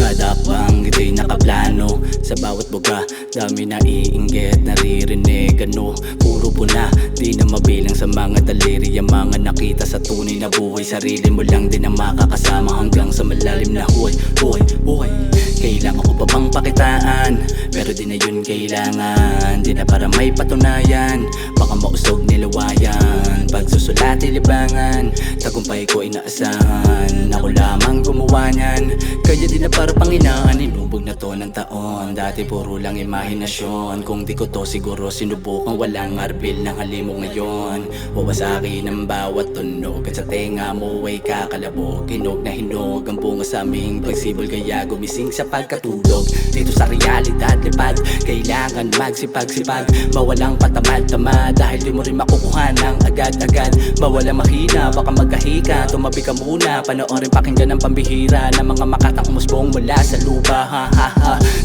Kada pang ngiti'y nakaplano. Sa bawat buga, dami na iinggit, naririnig ano. Puro puna, di na mabilang sa mga daliri. Ang mga nakita sa tunay na buhay. Sarili mo lang din ang makakasama hanggang sa malalim na huway. Kailangan ko pa bang pakitaan? Pero di na yun kailangan. Di na para may patunayan, baka mausog nilawayan. Pagsusulati libangan, tagumpay ko inaasahan. Ako lamang gumawa niyan, kaya di na para panginaan. Inubog na to ng taon, dati puro lang imahinasyon. Kung di ko to siguro sinubukan, walang arbil ng halimo ngayon. Wawasakin ang bawat tunog, at sa tenga mo ay kakalabog. Hinog na hinog ang bunga sa aming pagsibol, kaya gumising sa pagkatulog. Dito sa realidad lipad, kailangan magsipag-sipag. Mawalang patamad-tamad, dahil di mo rin makukuha ng agad-agad. Mawalang mahina, baka magkahika. Tumabi ka muna, panoorin pakinggan ng pambihira na mga makatang umusbong mula sa lupa.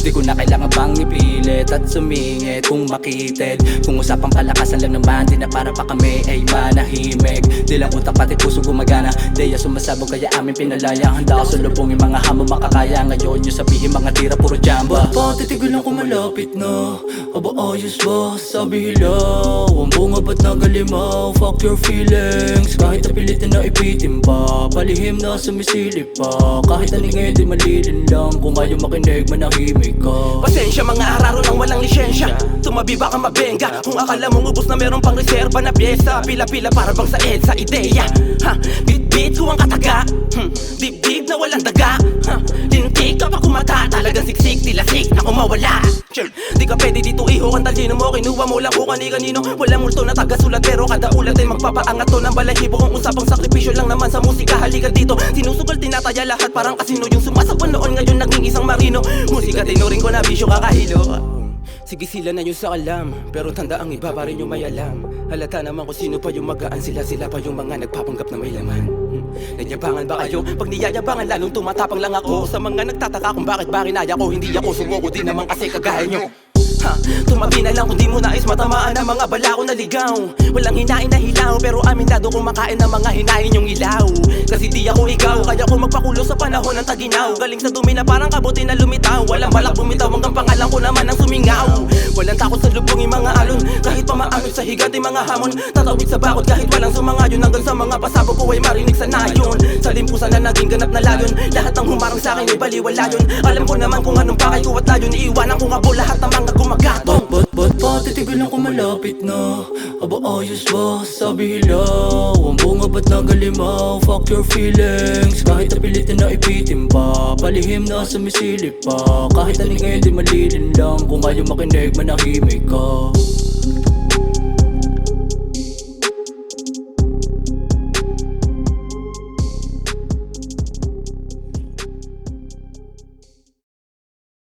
Di ko na kailangan bang ipilit at sumingit kung makitid. Kung usapang palakasan lang naman, di na para pa kami ay manahimik. Di lang utak pati puso gumagana, deya sumasabog kaya amin pinalaya. Handa ako sulubong yung mga hamon makakaya. Ngayon nyo sabihin mga tira puro jamba. Ba't titigilan ko malapit na? Aba ayos ba? Sabi hilaw, ang bunga ba't nagalimaw? Fuck your feelings, kahit napilitin na ipitin pa. Palihim na sumisilip pa, kahit aning ngayon di malilin lang. Kung ayaw makinig manahimik ka. Pasensya mga araro nang walang lisensya, tumabi baka mabenga. Kung akala mong ubos na meron pang reserba na pyesa, pila-pila para bang sa EDSA ideya. Beat huwang kataga, dip-dip na walang daga. Lintik ka pa kumata, talagang siksik, tilasik na kumawala. Di ka pwede dito iho, ang talino mo, kinuha mo lang kung kani-kanino. Walang multo na tagasulat pero kada ulat ay magpapaangat to ng balahibo. Kung usapang sakripisyo lang naman sa musika, halika dito. Sinusugal, tinataya lahat parang kasino. Yung sumasabon noon ngayon naging isang marino. Musika tinuring ko na bisyo kakahilo. Sige sila na yung sa alam, pero tanda ang iba pa rin yung may alam. Halata naman kung sino pa yung magaan, sila pa yung mga nagpapanggap na may laman. Nagyabangan ba kayo? Pag niyayabangan lalong tumatapang lang ako. Sa mga nagtataka kung bakit ba rinaya ko, hindi ako sumuko din naman kasi kagaya nyo. Tumabi na lang kung di mo nais matamaan ang mga bala ko na ligaw. Walang hinain na hilaw, pero aminado kung makain ng mga hinain yung ilaw. Kasi di ako ikaw, kaya ko magpakulo sa panahon ng taginaw. Galing sa dumi na parang kabuti na lumitaw. Walang balak bumitaw hanggang pangalan ko naman ang sumingaw. Walang takot sa lubong yung mga alon, kahit pamaanod sa higanti mga hamon. Tatawid sa bakod kahit walang sumangayon, hanggang sa mga pasabog ko ay marinig sa nayon. Sa limpusan na naging ganap na layon, lahat ng humarang sa akin ay baliwala yun. Alam ko naman kung anong pakay ko at layon, iiwanan ko nga po lahat ng mga gumagatong. Ba't titigilan ko malapit na? Aba ayos ba? Sabi hilaw, ang bunga ba't nagalimaw? Fuck your feelings, kahit napilitin na ipitin pa. Palihim na sumisilip pa, kahit aning ngayon di malilin lang. Kung ayaw makinig manahimik ka.